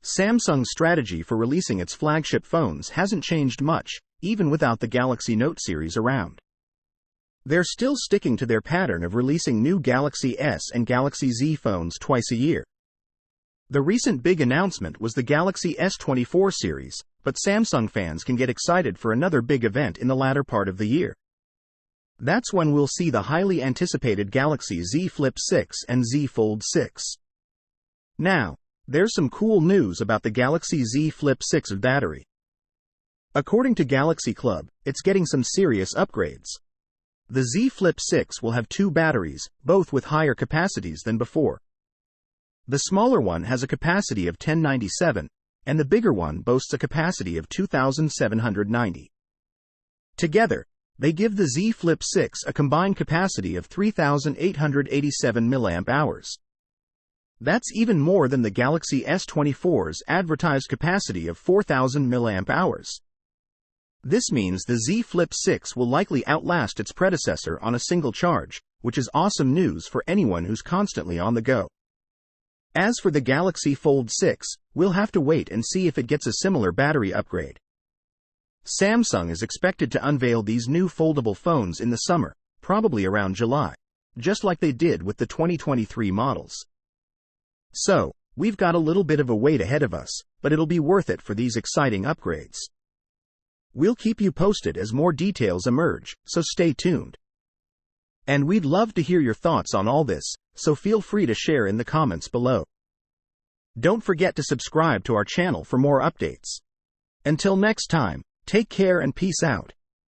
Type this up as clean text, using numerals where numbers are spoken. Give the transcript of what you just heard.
Samsung's strategy for releasing its flagship phones hasn't changed much, even without the Galaxy Note series around. They're still sticking to their pattern of releasing new Galaxy S and Galaxy Z phones twice a year. The recent big announcement was the Galaxy S24 series, but Samsung fans can get excited for another big event in the latter part of the year. That's when we'll see the highly anticipated Galaxy Z Flip 6 and Z Fold 6. Now, there's some cool news about the Galaxy Z Flip 6 battery. According to Galaxy Club, it's getting some serious upgrades. The Z Flip 6 will have two batteries, both with higher capacities than before. The smaller one has a capacity of 1097, and the bigger one boasts a capacity of 2790. Together, they give the Z Flip 6 a combined capacity of 3887 mAh. That's even more than the Galaxy S24's advertised capacity of 4000 mAh. This means the Z Flip 6 will likely outlast its predecessor on a single charge, which is awesome news for anyone who's constantly on the go. As for the Galaxy Fold 6, we'll have to wait and see if it gets a similar battery upgrade. Samsung is expected to unveil these new foldable phones in the summer, probably around July, just like they did with the 2023 models. So, we've got a little bit of a wait ahead of us, but it'll be worth it for these exciting upgrades. We'll keep you posted as more details emerge, so stay tuned. And we'd love to hear your thoughts on all this, so feel free to share in the comments below. Don't forget to subscribe to our channel for more updates. Until next time, take care and peace out.